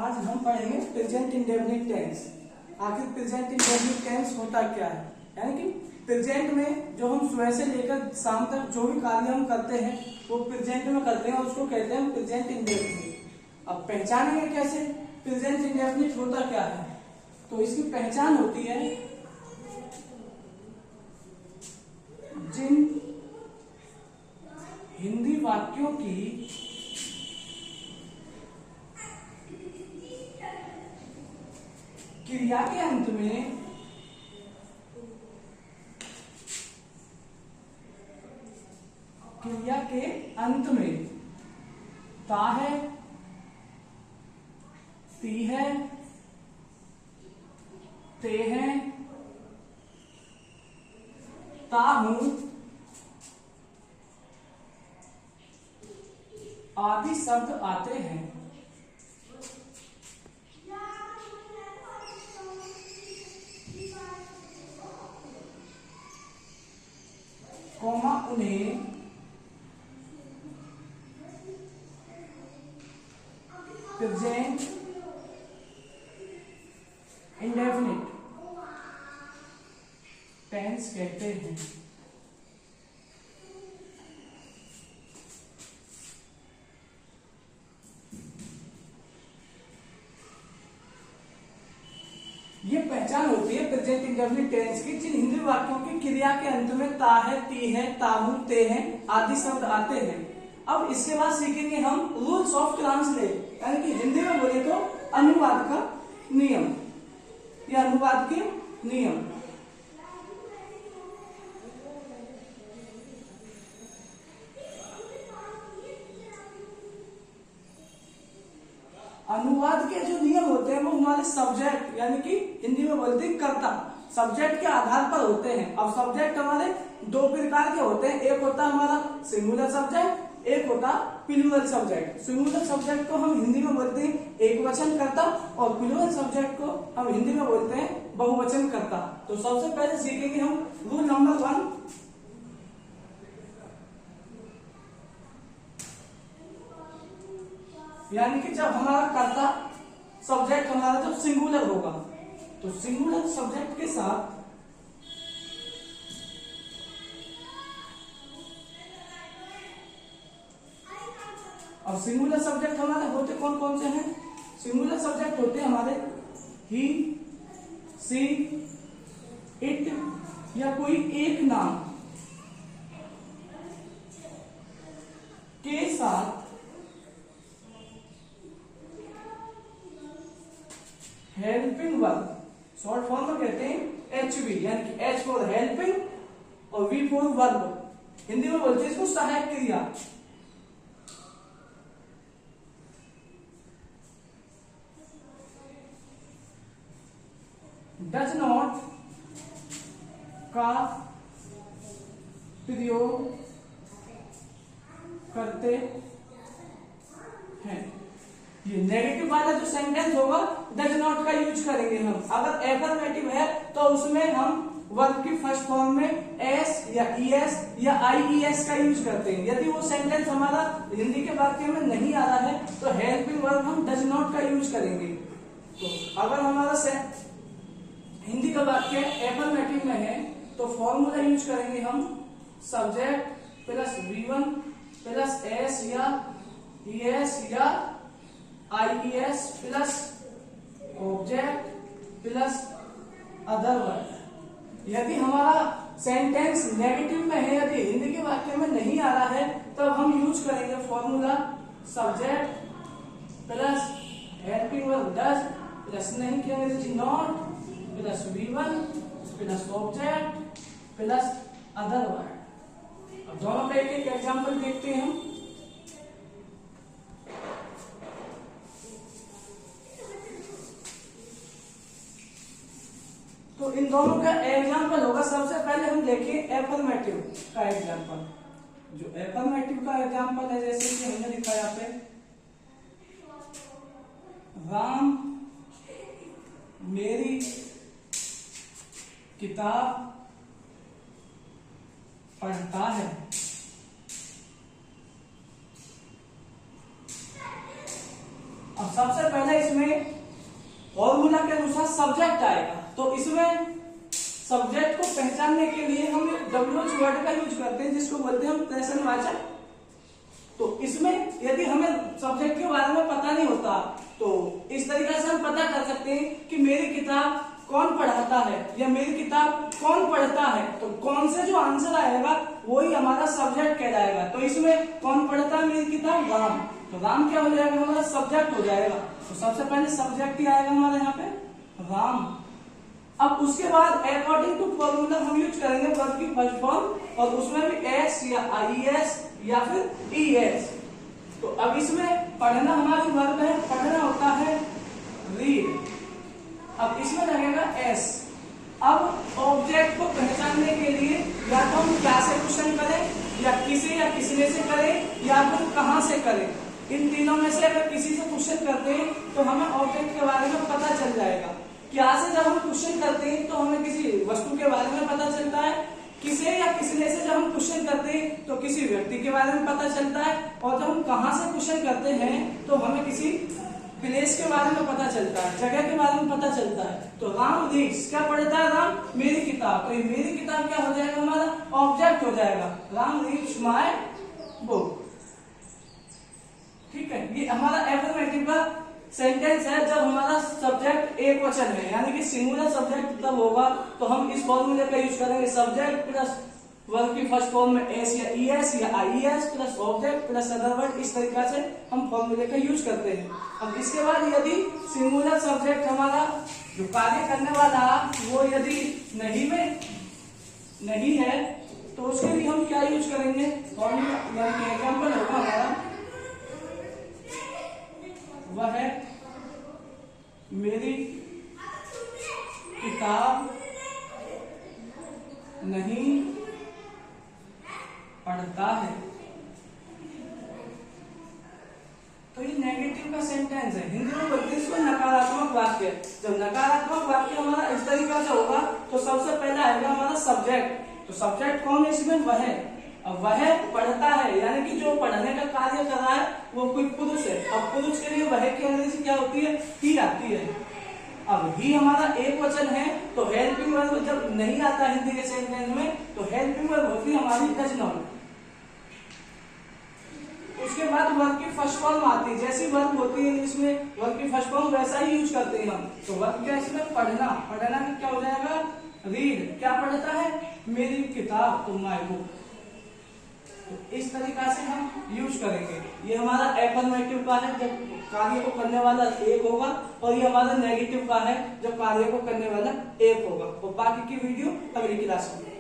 आज हम पढ़ेंगे प्रेजेंट इंडेफिनिट टेंस। आखिर प्रेजेंट इंडेफिनिट टेंस होता क्या है, यानी कि प्रेजेंट में जो हम सुबह से लेकर शाम तक जो भी कार्य हम करते हैं वो प्रेजेंट में करते हैं और उसको कहते हैं प्रेजेंट इंडेफिनिट। अब पहचानेंगे कैसे प्रेजेंट इंडेफिनिट होता क्या है, तो इसकी पहचान होती है जिन हिंदी वाक्यों की क्रिया के अंत में ता है, ती है, ते है, ता हूं आदि शब्द आते हैं। कॉमा उन्हें प्रेजेंट इंडेफिनिट टेंस कहते हैं। ये पहचान होती है प्रेजेंट इंडेफिनिट टेंस की जिन हिंदी वाक्यों की क्रिया के अंत में ता है, ती है, ताहू, ते हैं आदि शब्द आते हैं। अब इसके बाद सीखेंगे हम रूल्स ऑफ ट्रांसलेट, यानी कि हिंदी में बोले तो अनुवाद का नियम या अनुवाद के नियम। अनुवाद के जो नियम होते हैं वो हमारे सब्जेक्ट यानी कि हिंदी में बोलते हैं कर्ता, सब्जेक्ट के आधार पर होते हैं। अब सब्जेक्ट हमारे दो प्रकार के होते हैं, एक होता है हमारा सिंगुलर सब्जेक्ट, एक होता प्लूरल सब्जेक्ट। सिंगुलर सब्जेक्ट को हम हिंदी में बोलते हैं एक वचन कर्ता और प्लूरल सब्जेक्ट को हम हिंदी में बोलते हैं बहुवचन कर्ता। तो सबसे पहले सीखेंगे हम रूल नंबर 1। यानी कि जब हमारा कर्ता सब्जेक्ट हमारा जब सिंगुलर होगा तो सिंगुलर सब्जेक्ट के साथ और सिंगुलर सब्जेक्ट हमारे होते कौन कौन से हैं? सिंगुलर सब्जेक्ट होते हैं हमारे ही, सी, इट या कोई एक नाम के साथ हेल्पिंग वर्ब, शॉर्ट फॉर्म में कहते हैं HV, यानी कि H फॉर हेल्पिंग और V फॉर वर्ब। हिंदी में बोलते हैं इसको सहायक क्रिया। डज नॉट का प्रयोग करते हैं। ये नेगेटिव वाला जो सेंटेंस होगा डज नॉट का यूज करेंगे हम। अगर एफर्मेटिव है तो उसमें हम वर्ब की फर्स्ट फॉर्म में एस या ईएस या आईईएस का यूज करते हैं। यदि वो सेंटेंस हमारा हिंदी के वाक्य में नहीं आ रहा है तो हेल्पिंग वर्ब हम डज नॉट का यूज करेंगे। तो अगर हमारा हिंदी का वाक्य एफर्मेटिव में है तो फॉर्मूला यूज करेंगे हम subject plus V1 plus S या ईएस या IES plus object plus other word. यदि हमारा सेंटेंस नेगेटिव में है, यदि हिंदी के वाक्य में नहीं आ रहा है तब हम यूज करेंगे formula subject plus helping verb does plus नहीं किया not plus V1 plus object plus other word. अब दोनों का एक एक एग्जाम्पल देखते हैं हम। तो इन दोनों का एग्जाम्पल होगा। सबसे पहले हम देखें एफर्मेटिव का एग्जाम्पल। जो एफर्मेटिव का एग्जाम्पल है जैसे कि हमने लिखा यहाँ पे राम मेरी किताब पढ़ता है। अब सबसे पहले इसमें फॉर्मूला के अनुसार सब्जेक्ट आएगा, तो इसमें सब्जेक्ट को पहचानने के लिए हम WH वर्ड का यूज करते हैं, जिसको बोलते हैं हम प्रश्नवाचक। तो इसमें यदि हमें सब्जेक्ट के बारे में पता नहीं होता तो इस तरीके से हम पता कर सकते हैं कि मेरी किताब कौन पढ़ाता है या मेरी किताब कौन पढ़ता है। तो कौन से जो आंसर आएगा वही हमारा सब्जेक्ट कहलाएगा। तो इसमें कौन पढ़ता है मेरी किताब, राम। तो राम क्या हो जाएगा, हमारा सब्जेक्ट हो जाएगा। तो सबसे पहले सब्जेक्ट ही आएगा हमारे यहाँ पे राम। अब उसके बाद अकॉर्डिंग टू फॉर्मूला हम यूज करेंगे वर्ब की फर्स्ट फॉर्म, और उसमें भी एस या IES या फिर ES। तो अब इसमें पढ़ना हमारी वर्ब है, पढ़ना होता है रीड। अब इसमें लगेगा S। अब ऑब्जेक्ट को पहचानने के लिए या तो हम क्या से क्वेश्चन करें या किसे या किसने से करें या फिर कहां से करें। इन तीनों में से अगर किसी से क्वेश्चन करते हैं तो हमें ऑब्जेक्ट के बारे में पता चल जाएगा। क्या से जब हम क्वेश्चन करते हैं तो हमें किसी वस्तु के बारे में पता चलता है। किसे या किसने से जब हम क्वेश्चन करते हैं तो किसी व्यक्ति के बारे में पता चलता है। और जब हम कहां से क्वेश्चन करते हैं तो हमें किसी प्लेस के बारे में पता चलता है, जगह के बारे में पता चलता है। तो राम रीड्स, क्या पढ़ता है राम, मेरी किताब। तो ये मेरी किताब क्या हो जाएगा, हमारा ऑब्जेक्ट हो जाएगा। Ram reads my book. ठीक है, ये हमारा एफर्मेटिव का सेंटेंस है जब हमारा सब्जेक्ट एक वचन है, यानी कि सिंगुलर सब्जेक्ट तब होगा तो हम इस फॉर्मूले का यूज करेंगे। सब्जेक्ट प्लस वर्ब की फर्स्ट फॉर्म में S या ES या IES plus object plus other word, इस तरीका से हम फॉर्मूले का यूज करते हैं। अब इसके बाद यदि सिंगुलर सब्जेक्ट हमारा जो कार्य करने वाला वो यदि नहीं है तो उसके लिए हम क्या यूज करेंगे, फॉर्मूला यानी कि एग्जाम्पल होगा हमारा, वह है मेरी किताब नहीं पढ़ता है। तो ये नेगेटिव का सेंटेंस है, हिंदी में बोलते हैं इसको नकारात्मक वाक्य। जब नकारात्मक वाक्य हमारा इस तरीका से होगा तो सबसे पहले आएगा हमारा सब्जेक्ट। तो सब्जेक्ट कौन है इसमें, वह है। अब वह पढ़ता है यानी कि जो पढ़ने का कार्य कर रहा है वो कोई पुरुष है। अब पुरुष के लिए वह की अंग्रेजी क्या होती है, ही आती है। अब ही हमारा एक वचन है तो हेल्पिंग वर्ब जब नहीं आता हिंदी के सेंटेंस में तो हेल्पिंग वर्ब होती है हमारी डज नॉट। उसके बाद वर्ब की फर्स्ट फॉर्म आती है, जैसी वर्ब होती है इंग्लिश में वर्ब की फर्स्ट फॉर्म वैसा ही यूज करते हैं हम। तो वर्ब क्या इसमें, पढ़ना। पढ़ना में क्या हो जाएगा, रीड। क्या पढ़ता है, मेरी किताब, तो माय बुक। तो इस तरीका से हम यूज करेंगे। ये हमारा एफर्मेटिव का है जब कार्य को करने वाला एक होगा, और ये हमारा नेगेटिव का है जब कार्य को करने वाला एक होगा। और बाकी की वीडियो अगली क्लास में।